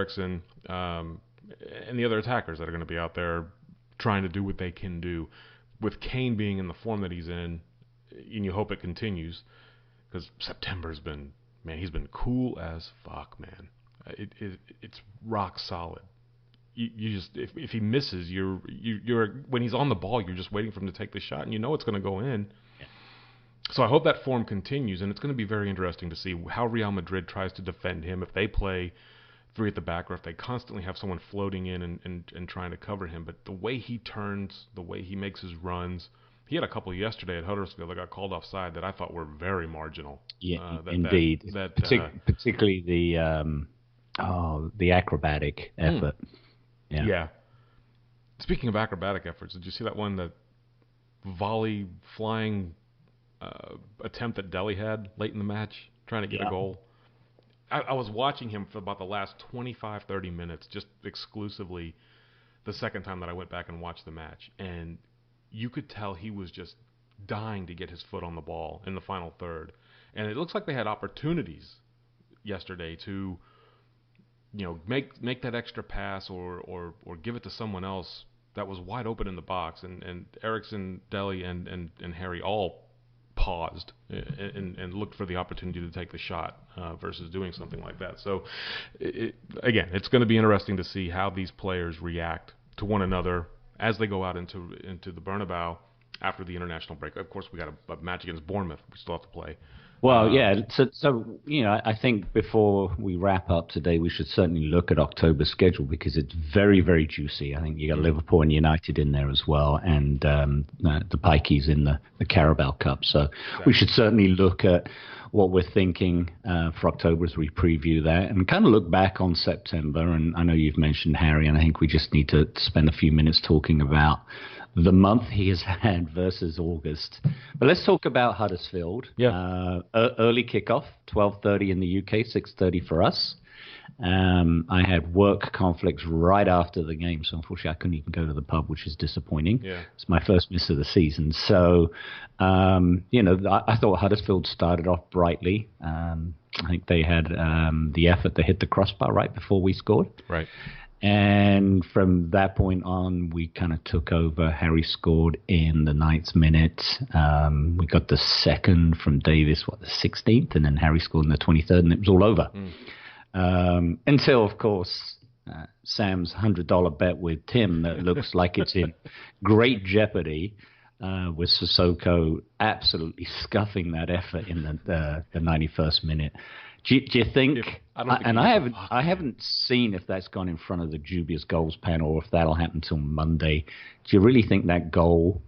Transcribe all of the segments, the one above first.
Eriksson, and the other attackers that are going to be out there trying to do what they can do. With Kane being in the form that he's in, and you hope it continues, because September's been, man, he's been cool as fuck, man. It's rock solid. You just, if he misses, you're when he's on the ball, you're just waiting for him to take the shot, and you know it's going to go in. So I hope that form continues, and it's going to be very interesting to see how Real Madrid tries to defend him, if they play three at the back, or if they constantly have someone floating in and trying to cover him. But the way he turns, the way he makes his runs, he had a couple yesterday at Huddersfield that got called offside that I thought were very marginal. Yeah, indeed. Particularly the acrobatic effort. Yeah. Speaking of acrobatic efforts, did you see that one, that volley flying attempt that Dele had late in the match, trying to get a goal? I was watching him for about the last 25, 30 minutes, just exclusively the second time that I went back and watched the match. And you could tell he was just dying to get his foot on the ball in the final third. And it looks like they had opportunities yesterday to, make that extra pass or give it to someone else that was wide open in the box. And Eriksson, Dele, and Harry all paused and looked for the opportunity to take the shot versus doing something like that. So, again, it's going to be interesting to see how these players react to one another as they go out into the Bernabeu after the international break. Of course, we got a match against Bournemouth we still have to play. Well, yeah. So I think before we wrap up today, we should certainly look at October's schedule, because it's very, very juicy. I think you got Liverpool and United in there as well, and the Pikeys in the Carabao Cup. So we should certainly look at what we're thinking for October as we preview that, and kind of look back on September. And I know you've mentioned Harry, and I think we just need to spend a few minutes talking about the month he has had versus August. But let's talk about Huddersfield. Yeah. Early kickoff, 12:30 in the UK, 6:30 for us. I had work conflicts right after the game, so unfortunately I couldn't even go to the pub, which is disappointing. Yeah. It's my first miss of the season. So, I thought Huddersfield started off brightly. I think they had the effort to hit the crossbar right before we scored. Right. And from that point on, we kind of took over. Harry scored in the 9th minute. We got the second from Davies, the 16th, and then Harry scored in the 23rd, and it was all over. Until, of course, Sam's $100 bet with Tim that looks like it's in great jeopardy, with Sissoko absolutely scuffing that effort in the 91st minute. Do you think? I haven't seen if that's gone in front of the dubious goals panel, or if that'll happen till Monday. Do you really think that goal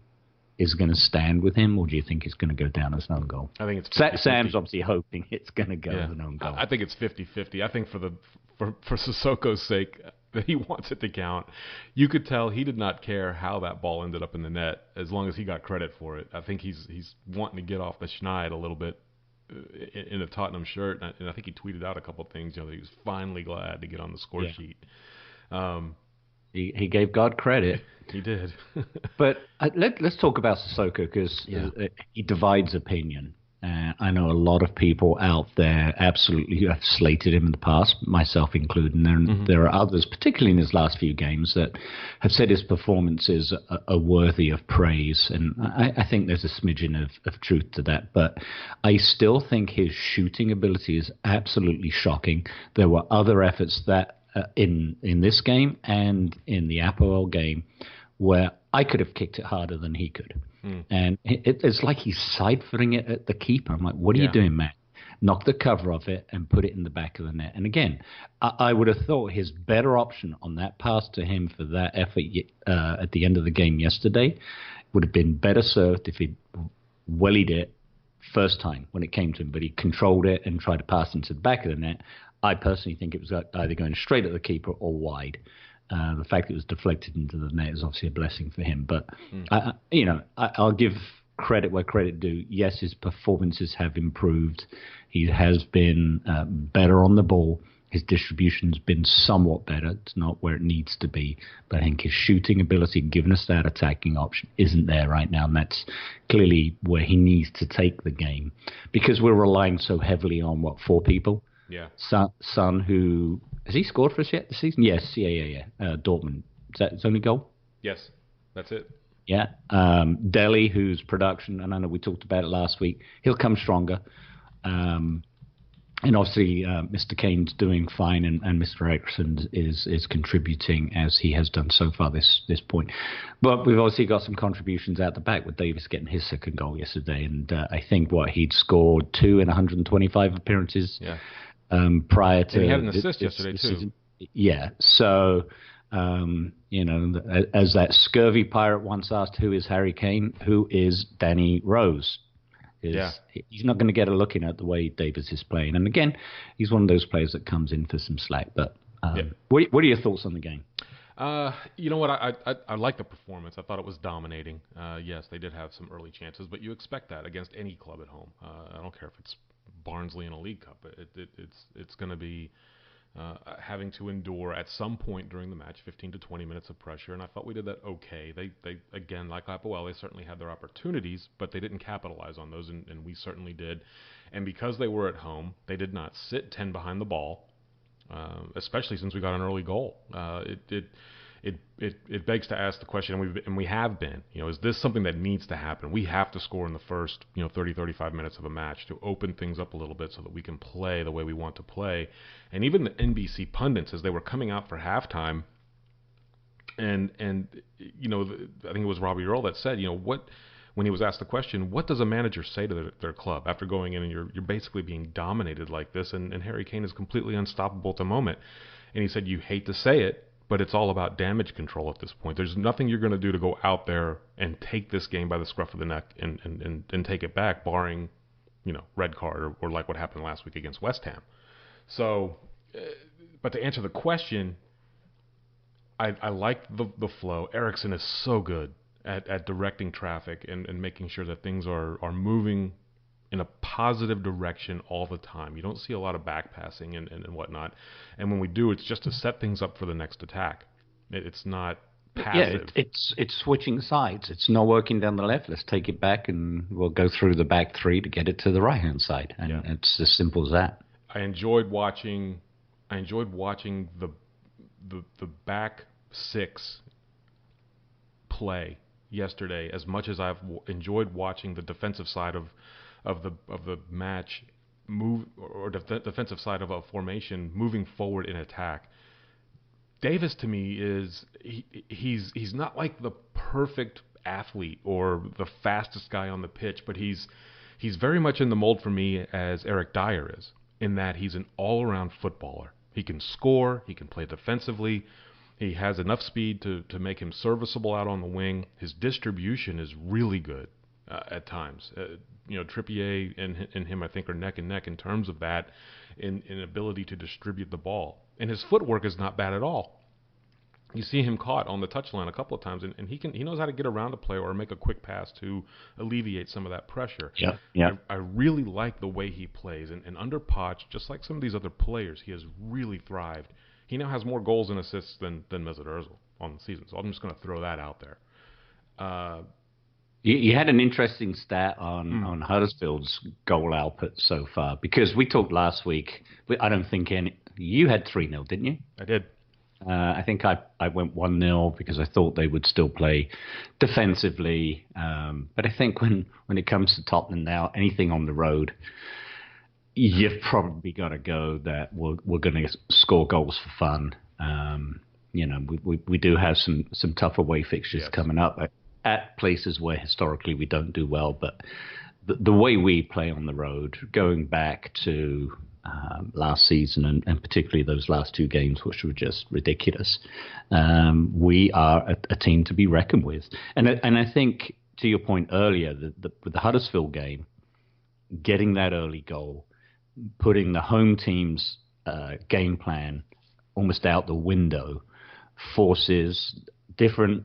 is going to stand with him, or do you think it's going to go down as an own goal? I think it's 50-50. Sam's obviously hoping it's going to go as an own goal. I think it's 50-50. I think for Sissoko's sake, that he wants it to count. You could tell he did not care how that ball ended up in the net, as long as he got credit for it. I think he's wanting to get off the schneid a little bit in a Tottenham shirt, and I think he tweeted out a couple of things. That he was finally glad to get on the score sheet. He gave God credit. He did. But let's talk about Sissoko, because he divides opinion. I know a lot of people out there absolutely have slated him in the past, myself included. And there are others, particularly in his last few games, that have said his performances are worthy of praise. And I think there's a smidgen of truth to that. But I still think his shooting ability is absolutely shocking. There were other efforts that in this game and in the Apoel game where I could have kicked it harder than he could. And it's like he's side-footing it at the keeper. I'm like, what are you doing, man? Knock the cover off it and put it in the back of the net. And again, I would have thought his better option on that pass to him for that effort at the end of the game yesterday would have been better served if he'd wellied it first time when it came to him, but he controlled it and tried to pass into the back of the net. I personally think it was either going straight at the keeper or wide. The fact it was deflected into the net is obviously a blessing for him. But, I'll give credit where credit due. Yes, his performances have improved. He has been better on the ball. His distribution's been somewhat better. It's not where it needs to be. But I think his shooting ability, giving us that attacking option, isn't there right now. And that's clearly where he needs to take the game. Because we're relying so heavily on, 4 people? Yeah. Son, who has he scored for us yet this season? Yes, yeah. Dortmund. Is that his only goal? Yes, that's it. Yeah. Delhi, whose production, and I know we talked about it last week, he'll come stronger. And obviously, Mr. Kane's doing fine, and Mr. Eriksson is contributing as he has done so far this point. But we've obviously got some contributions out the back with Davies getting his second goal yesterday, and I think he'd scored 2 in 125 appearances. Yeah. Prior to, and he had an assist yesterday too. Season. Yeah. So, as that scurvy pirate once asked, "Who is Harry Kane? Who is Danny Rose?" He's not going to get a look in at the way Davies is playing. And again, he's one of those players that comes in for some slack. But what are your thoughts on the game? You know what? I like the performance. I thought it was dominating. Yes, they did have some early chances, but you expect that against any club at home. I don't care if it's Barnsley in a League Cup. It's going to be having to endure at some point during the match 15 to 20 minutes of pressure, and I thought we did that okay. They again, like Apoel, they certainly had their opportunities, but they didn't capitalize on those, and we certainly did. And because they were at home, they did not sit 10 behind the ball, especially since we got an early goal. It begs to ask the question, and we have been, is this something that needs to happen? We have to score in the first 30, 35 minutes of a match to open things up a little bit so that we can play the way we want to play. And even the NBC pundits, as they were coming out for halftime, and I think it was Robbie Earl that said, when he was asked the question, what does a manager say to their club after going in and you're basically being dominated like this, and Harry Kane is completely unstoppable at the moment. And he said, you hate to say it, but it's all about damage control at this point. There's nothing you're going to do to go out there and take this game by the scruff of the neck and take it back, barring, red card or like what happened last week against West Ham. So, but to answer the question, I like the flow. Eriksson is so good at directing traffic and making sure that things are moving in a positive direction all the time. You don't see a lot of back passing and whatnot. And when we do, it's just to set things up for the next attack. It's not passive. Yeah, it's switching sides. It's not working down the left. Let's take it back and we'll go through the back three to get it to the right-hand side. And it's as simple as that. I enjoyed watching the back six play yesterday as much as I've enjoyed watching the defensive side of the match move, or defensive side of a formation moving forward in attack. Davies to me he's not like the perfect athlete or the fastest guy on the pitch, but he's very much in the mold for me as Eric Dyer is, in that he's an all-around footballer. He can score, he can play defensively, he has enough speed to make him serviceable out on the wing. His distribution is really good at times. Trippier and him, I think, are neck and neck in terms of that, in ability to distribute the ball. And his footwork is not bad at all. You see him caught on the touchline a couple of times, and he knows how to get around a player or make a quick pass to alleviate some of that pressure. Yeah. I really like the way he plays, and under Poch, just like some of these other players, he has really thrived. He now has more goals and assists than Mesut Ozil on the season, so I'm just going to throw that out there. You had an interesting stat on Huddersfield's goal output so far, because we talked last week. I don't think you had 3-0, didn't you? I did. I think I went 1-0 because I thought they would still play defensively. But I think when it comes to Tottenham now, anything on the road, you've probably got to go that we're going to score goals for fun. We do have some tough away fixtures coming up at places where historically we don't do well, but the way we play on the road, going back to last season and particularly those last two games, which were just ridiculous, we are a team to be reckoned with. And I think, to your point earlier, with the Huddersfield game, getting that early goal, putting the home team's game plan almost out the window, forces different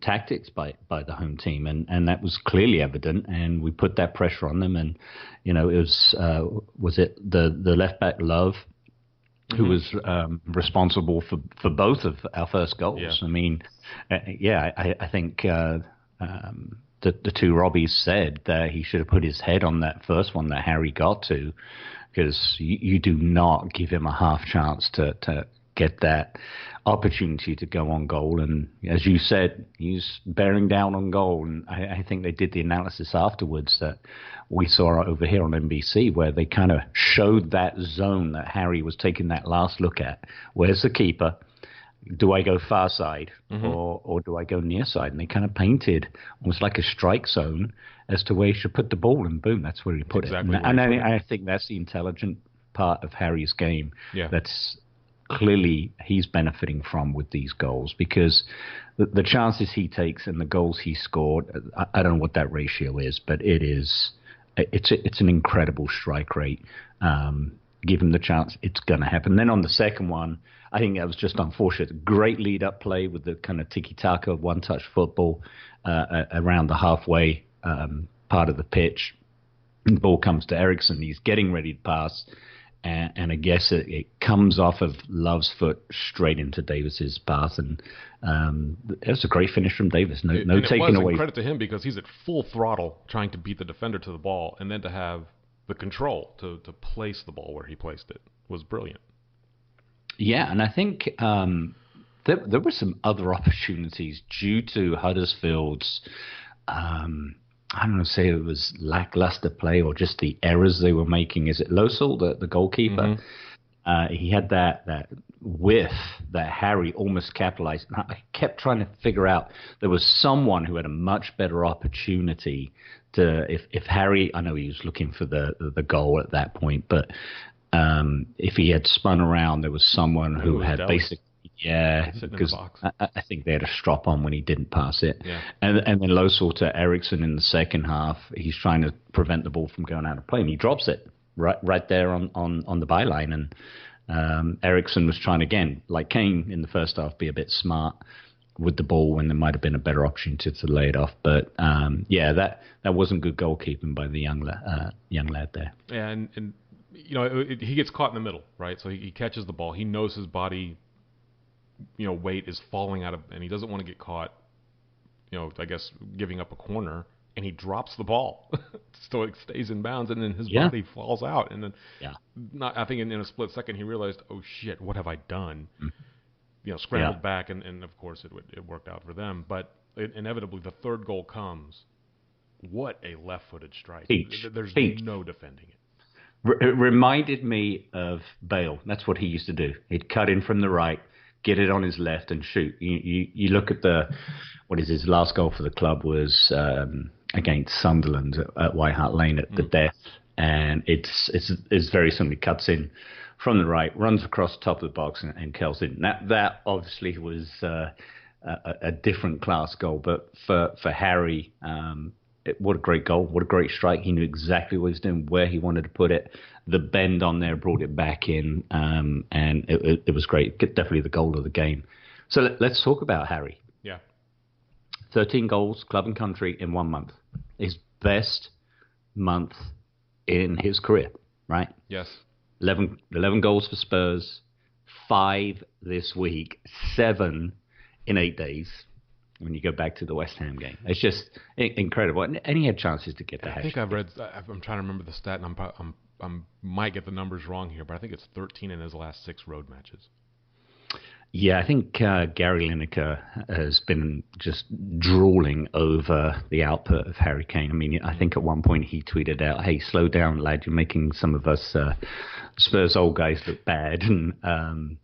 tactics by the home team, and that was clearly evident, and we put that pressure on them. And it was it the left back Love who was responsible for both of our first goals. I mean, I think the two Robbies said that he should have put his head on that first one that Harry got to, because you do not give him a half chance to get that opportunity to go on goal. And as you said, he's bearing down on goal. And I think they did the analysis afterwards that we saw over here on NBC, where they kind of showed that zone that Harry was taking that last look at. Where's the keeper? Do I go far side or do I go near side? And they kind of painted almost like a strike zone as to where he should put the ball, and boom, that's where he put it. And I think that's the intelligent part of Harry's game. Yeah. That's clearly he's benefiting from with these goals, because the chances he takes and the goals he scored, I don't know what that ratio is, but it's an incredible strike rate. Give him the chance, it's going to happen. Then on the second one, I think that was just unfortunate. Great lead-up play with the kind of tiki-taka, one-touch football around the halfway part of the pitch. The ball comes to Eriksson. He's getting ready to pass, and I guess it comes off of Love's foot straight into Davis's pass, and it was a great finish from Davis. No taking away. Credit to him, because he's at full throttle trying to beat the defender to the ball, and then to have the control to place the ball where he placed it was brilliant. Yeah, and I think there were some other opportunities due to Huddersfield's, I don't know, say it was lackluster play or just the errors they were making. Is it Losel, the goalkeeper? He had that whiff that Harry almost capitalized. And I kept trying to figure out, there was someone who had a much better opportunity to, if Harry, I know he was looking for the goal at that point, but if he had spun around, there was someone who had basically, because I think they had a strop on when he didn't pass it. Yeah. And then Losel to Eriksson in the second half, he's trying to prevent the ball from going out of play, and he drops it right there on the byline. And Eriksson was trying again, like Kane in the first half, be a bit smart with the ball when there might have been a better opportunity to lay it off. But that wasn't good goalkeeping by the young lad there. Yeah, and you know, he gets caught in the middle, right? So he catches the ball. He knows his body, you know, weight is falling out of, and he doesn't want to get caught, you know, I guess giving up a corner, and he drops the ball, so it stays in bounds, and then his body falls out, and then I think in a split second he realized, oh shit, what have I done? You know, scrambled back, and of course it worked out for them. But inevitably the third goal comes. What a left-footed strike! There's no defending it. It reminded me of Bale. That's what he used to do. He'd cut in from the right, get it on his left, and shoot. You look at what is his last goal for the club was against Sunderland at White Hart Lane at the death, and it's very simply cuts in from the right, runs across the top of the box, and curls in. That obviously was a different class goal, but for Harry. What a great goal. What a great strike. He knew exactly what he was doing, where he wanted to put it. The bend on there brought it back in, and it was great. Definitely the goal of the game. So let's talk about Harry. Yeah. 13 goals, club and country, in 1 month. His best month in his career, right? Yes. 11 goals for Spurs, 5 this week, 7 in 8 days. When you go back to the West Ham game, it's just incredible, and he had chances to get the hat. I think I've read. I'm trying to remember the stat, and I might get the numbers wrong here, but I think it's 13 in his last 6 road matches. Yeah, I think Gary Lineker has been just drooling over the output of Harry Kane. I mean, I think at one point he tweeted out, "Hey, slow down, lad! You're making some of us Spurs old guys look bad." And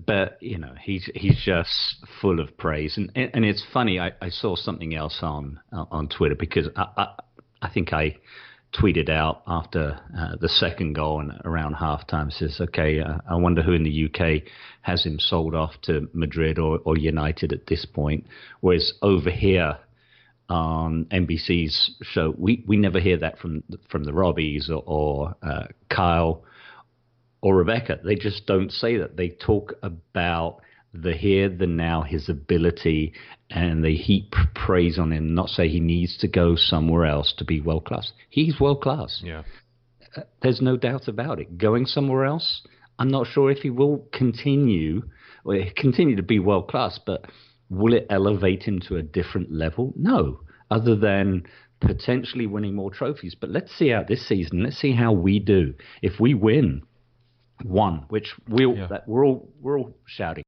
but you know, he's just full of praise, and it's funny. I saw something else on Twitter, because I think I tweeted out after the second goal and around halftime, says, okay, I wonder who in the UK has him sold off to Madrid or United at this point. Whereas over here on NBC's show, we never hear that from the Robbies or Kyle or Rebecca. They just don't say that. They talk about the here, the now, his ability, and they heap praise on him, not say he needs to go somewhere else to be world class. He's world class. Yeah. There's no doubt about it. Going somewhere else, I'm not sure if he will continue to be world class, but will it elevate him to a different level? No. other than potentially winning more trophies. But let's see out this season. Let's see how we do. If we win one, which we're all shouting